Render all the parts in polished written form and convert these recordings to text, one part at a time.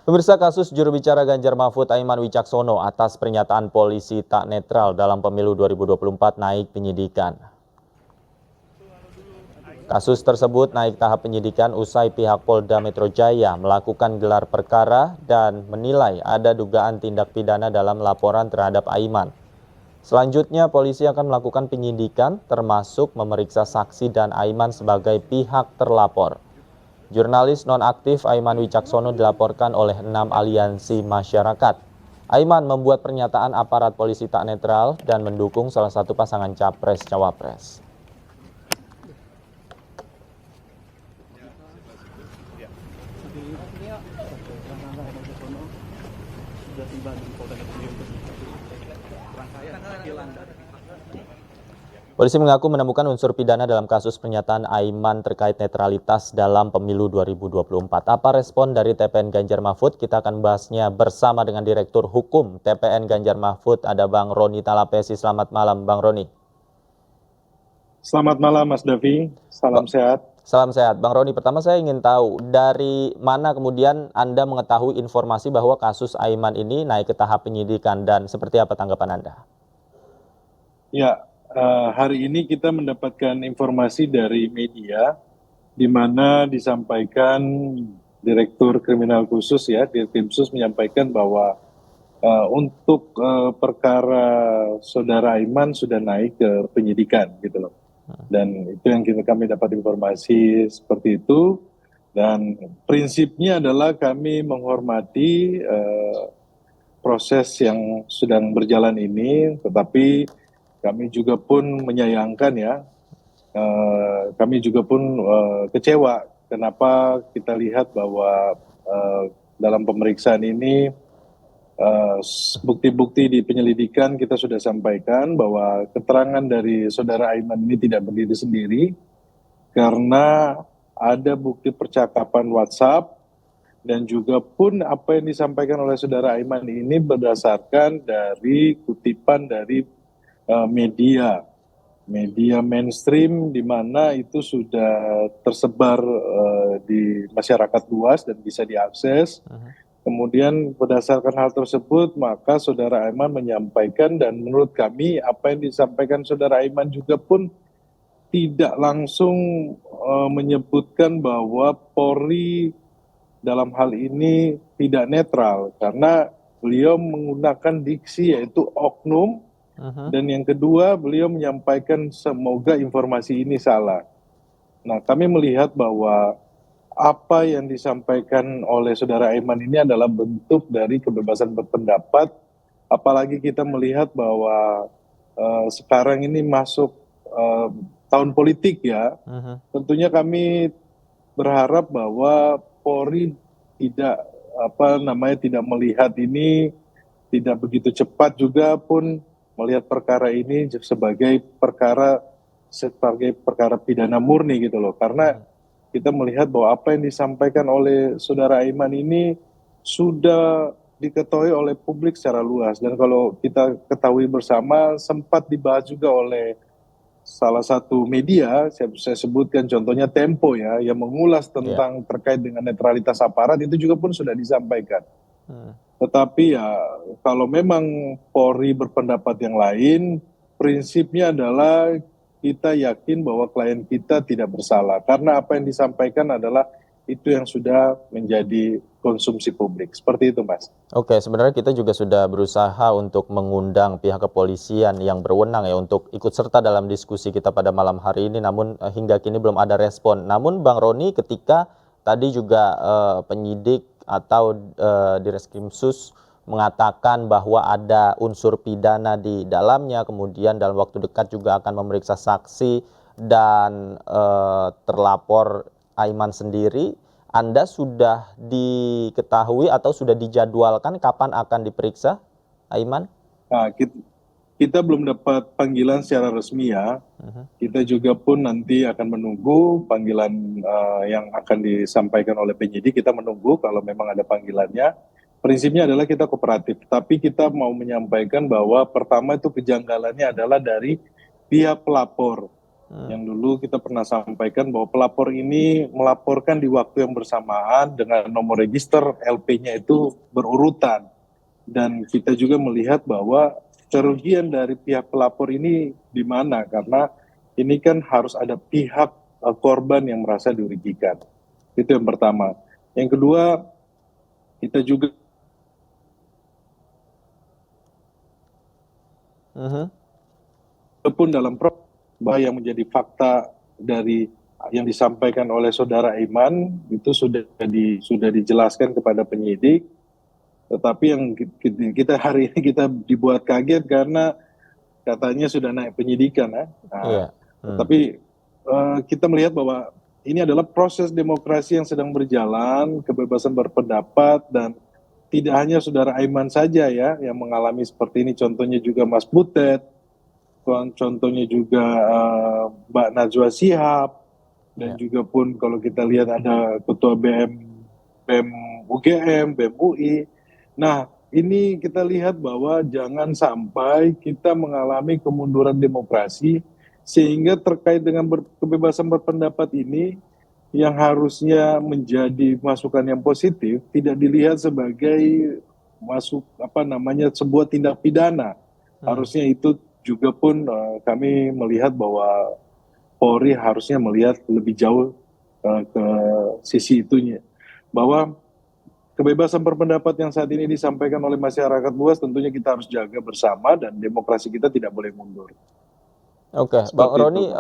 Pemirsa, kasus juru bicara Ganjar Mahfud Aiman Wicaksono atas pernyataan polisi tak netral dalam pemilu 2024 naik penyidikan. Kasus tersebut naik tahap penyidikan usai pihak Polda Metro Jaya melakukan gelar perkara dan menilai ada dugaan tindak pidana dalam laporan terhadap Aiman. Selanjutnya, polisi akan melakukan penyidikan termasuk memeriksa saksi dan Aiman sebagai pihak terlapor. Jurnalis nonaktif Aiman Wicaksono dilaporkan oleh 6 aliansi masyarakat. Aiman membuat pernyataan aparat polisi tak netral dan mendukung salah satu pasangan capres-cawapres. Polisi mengaku menemukan unsur pidana dalam kasus pernyataan Aiman terkait netralitas dalam pemilu 2024. Apa respon dari TPN Ganjar Mahfud? Kita akan bahasnya bersama dengan Direktur Hukum TPN Ganjar Mahfud, ada Bang Roni Talapesi. Selamat malam, Bang Roni. Selamat malam, Mas Davi. Salam sehat. Salam sehat. Bang Roni, pertama saya ingin tahu dari mana kemudian Anda mengetahui informasi bahwa kasus Aiman ini naik ke tahap penyidikan dan seperti apa tanggapan Anda? Ya, hari ini kita mendapatkan informasi dari media di mana disampaikan Direktur Kriminal Khusus ya, Dirkrimsus menyampaikan bahwa untuk perkara saudara Aiman sudah naik ke penyidikan gitu loh. Dan itu yang kami dapat informasi seperti itu. Dan prinsipnya adalah kami menghormati proses yang sedang berjalan ini, tetapi kami juga pun menyayangkan ya, kami juga pun kecewa kenapa kita lihat bahwa dalam pemeriksaan ini bukti-bukti di penyelidikan kita sudah sampaikan bahwa keterangan dari saudara Aiman ini tidak berdiri sendiri karena ada bukti percakapan WhatsApp dan juga pun apa yang disampaikan oleh saudara Aiman ini berdasarkan dari kutipan dari media mainstream di mana itu sudah tersebar di masyarakat luas dan bisa diakses. Kemudian berdasarkan hal tersebut maka saudara Aiman menyampaikan, dan menurut kami apa yang disampaikan saudara Aiman juga pun tidak langsung menyebutkan bahwa Polri dalam hal ini tidak netral karena beliau menggunakan diksi yaitu oknum. Dan yang kedua beliau menyampaikan semoga informasi ini salah. Nah, kami melihat bahwa apa yang disampaikan oleh saudara Aiman ini adalah bentuk dari kebebasan berpendapat, apalagi kita melihat bahwa sekarang ini masuk tahun politik ya. Tentunya kami berharap bahwa Polri tidak tidak melihat ini, tidak begitu cepat juga pun melihat perkara ini sebagai perkara pidana murni gitu loh, karena kita melihat bahwa apa yang disampaikan oleh saudara Aiman ini sudah diketahui oleh publik secara luas, dan kalau kita ketahui bersama sempat dibahas juga oleh salah satu media, saya sebutkan contohnya Tempo ya, yang mengulas tentang terkait dengan netralitas aparat, itu juga pun sudah disampaikan. Tetapi ya kalau memang Polri berpendapat yang lain, prinsipnya adalah kita yakin bahwa klien kita tidak bersalah. Karena apa yang disampaikan adalah itu yang sudah menjadi konsumsi publik. Seperti itu, Mas. Oke, sebenarnya kita juga sudah berusaha untuk mengundang pihak kepolisian yang berwenang ya untuk ikut serta dalam diskusi kita pada malam hari ini, namun hingga kini belum ada respon. Namun Bang Roni, ketika tadi juga penyidik atau Dirkrimsus mengatakan bahwa ada unsur pidana di dalamnya, kemudian dalam waktu dekat juga akan memeriksa saksi dan terlapor Aiman sendiri, Anda sudah diketahui atau sudah dijadwalkan kapan akan diperiksa Aiman? Nah, kita belum dapat panggilan secara resmi ya. Kita juga pun nanti akan menunggu panggilan yang akan disampaikan oleh penyidik. Kita menunggu kalau memang ada panggilannya. Prinsipnya adalah kita kooperatif, tapi kita mau menyampaikan bahwa pertama itu kejanggalannya adalah dari pihak pelapor. Yang dulu kita pernah sampaikan bahwa pelapor ini melaporkan di waktu yang bersamaan dengan nomor register LP-nya itu berurutan. Dan kita juga melihat bahwa kerugian dari pihak pelapor ini di mana, karena ini kan harus ada pihak korban yang merasa dirugikan. Itu yang pertama. Yang kedua, kita juga pun dalam proses bahwa yang menjadi fakta dari yang disampaikan oleh saudara Iman itu sudah dijelaskan kepada penyidik, tetapi yang kita hari ini kita dibuat kaget karena katanya sudah naik penyidikan ya. Iya. Tapi kita melihat bahwa ini adalah proses demokrasi yang sedang berjalan, kebebasan berpendapat, dan tidak hanya saudara Aiman saja ya yang mengalami seperti ini, contohnya juga Mas Butet, contohnya juga Mbak Najwa Shihab, dan juga pun kalau kita lihat ada Ketua BEM UGM, BEM UI. Nah, ini kita lihat bahwa jangan sampai kita mengalami kemunduran demokrasi, sehingga terkait dengan kebebasan berpendapat ini yang harusnya menjadi masukan yang positif tidak dilihat sebagai sebuah tindak pidana. Harusnya itu juga pun kami melihat bahwa Polri harusnya melihat lebih jauh ke sisi itunya, bahwa kebebasan berpendapat yang saat ini disampaikan oleh masyarakat luas tentunya kita harus jaga bersama, dan demokrasi kita tidak boleh mundur. Oke, Bang Roni,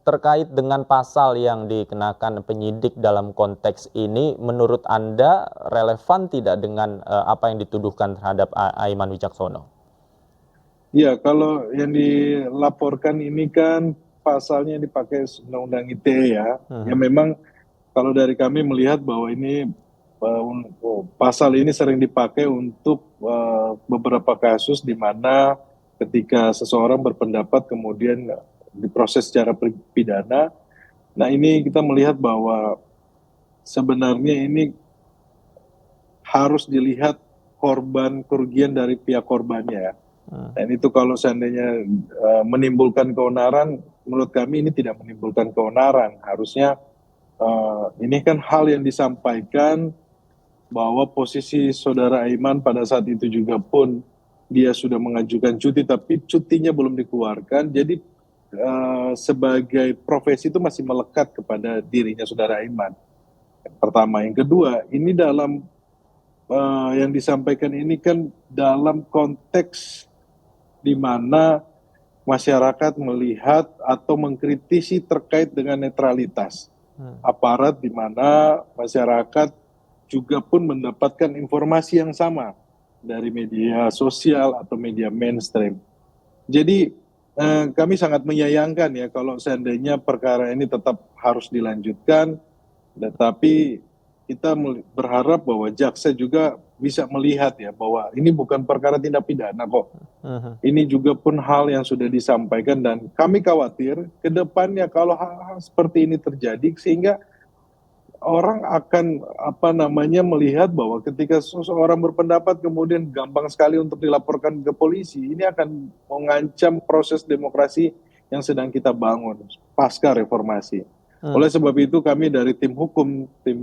terkait dengan pasal yang dikenakan penyidik dalam konteks ini, menurut Anda relevan tidak dengan apa yang dituduhkan terhadap Aiman Wicaksono? Ya, kalau yang dilaporkan ini kan pasalnya dipakai Undang-Undang ITE ya. Ya memang kalau dari kami melihat bahwa ini pasal ini sering dipakai untuk beberapa kasus di mana ketika seseorang berpendapat kemudian diproses secara pidana. Nah, ini kita melihat bahwa sebenarnya ini harus dilihat kerugian dari pihak korbannya ya. Dan itu kalau seandainya menimbulkan keonaran, menurut kami ini tidak menimbulkan keonaran. Harusnya ini kan hal yang disampaikan bahwa posisi saudara Aiman pada saat itu juga pun dia sudah mengajukan cuti, tapi cutinya belum dikeluarkan. Jadi sebagai profesi itu masih melekat kepada dirinya saudara Aiman. Yang pertama. Yang kedua, ini dalam yang disampaikan ini kan dalam konteks di mana masyarakat melihat atau mengkritisi terkait dengan netralitas aparat, di mana masyarakat juga pun mendapatkan informasi yang sama dari media sosial atau media mainstream. Jadi kami sangat menyayangkan ya kalau seandainya perkara ini tetap harus dilanjutkan, tetapi kita berharap bahwa jaksa juga bisa melihat ya bahwa ini bukan perkara tindak pidana kok. Ini juga pun hal yang sudah disampaikan, dan kami khawatir ke depannya kalau hal-hal seperti ini terjadi, sehingga orang akan melihat bahwa ketika seseorang berpendapat kemudian gampang sekali untuk dilaporkan ke polisi, ini akan mengancam proses demokrasi yang sedang kita bangun pasca reformasi. Oleh sebab itu kami dari tim hukum, tim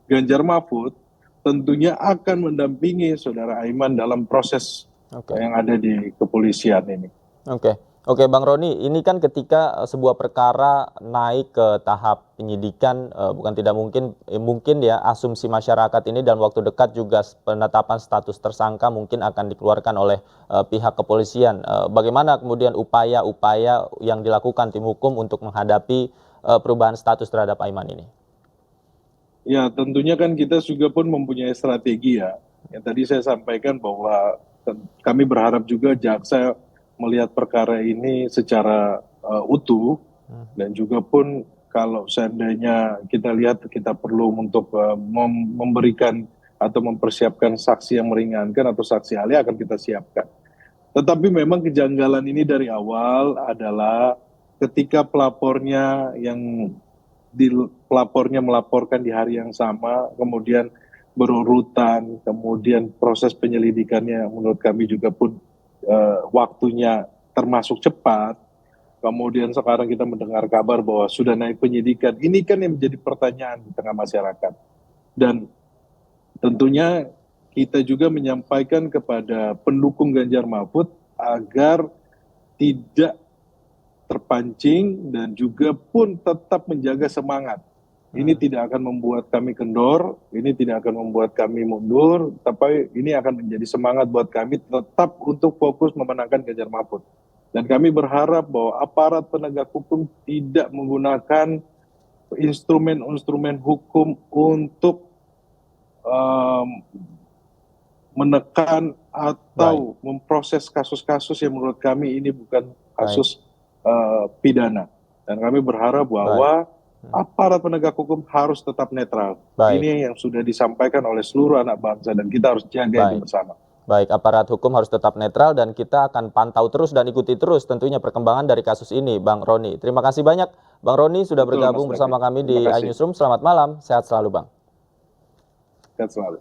Ganjar Mahfud, tentunya akan mendampingi saudara Aiman dalam proses yang ada di kepolisian ini. Oke, Bang Roni, ini kan ketika sebuah perkara naik ke tahap penyidikan, bukan tidak mungkin ya asumsi masyarakat ini dalam waktu dekat juga penetapan status tersangka mungkin akan dikeluarkan oleh pihak kepolisian. Bagaimana kemudian upaya-upaya yang dilakukan tim hukum untuk menghadapi perubahan status terhadap Aiman ini? Ya, tentunya kan kita juga pun mempunyai strategi ya. Yang tadi saya sampaikan bahwa kami berharap juga jaksa melihat perkara ini secara utuh, dan juga pun kalau seandainya kita lihat kita perlu untuk memberikan atau mempersiapkan saksi yang meringankan atau saksi ahli akan kita siapkan. Tetapi memang kejanggalan ini dari awal adalah ketika pelapornya melaporkan di hari yang sama, kemudian berurutan, kemudian proses penyelidikannya menurut kami juga pun waktunya termasuk cepat. kemudian sekarang kita mendengar kabar bahwa sudah naik penyidikan. Ini kan yang menjadi pertanyaan di tengah masyarakat. Dan tentunya kita juga menyampaikan kepada pendukung Ganjar Mahfud agar tidak terpancing dan juga pun tetap menjaga semangat. Ini tidak akan membuat kami kendor, ini tidak akan membuat kami mundur, tapi ini akan menjadi semangat buat kami tetap untuk fokus memenangkan Ganjar Mahfud. Dan kami berharap bahwa aparat penegak hukum tidak menggunakan instrumen-instrumen hukum untuk menekan atau memproses kasus-kasus yang menurut kami ini bukan kasus pidana. Dan kami berharap bahwa aparat penegak hukum harus tetap netral. Ini yang sudah disampaikan oleh seluruh anak bangsa dan kita harus jaga itu bersama. Baik, aparat hukum harus tetap netral dan kita akan pantau terus dan ikuti terus tentunya perkembangan dari kasus ini, Bang Roni. Terima kasih banyak, Bang Roni sudah bergabung bersama kami di iNewsroom. Selamat malam, sehat selalu, Bang. Sehat selalu.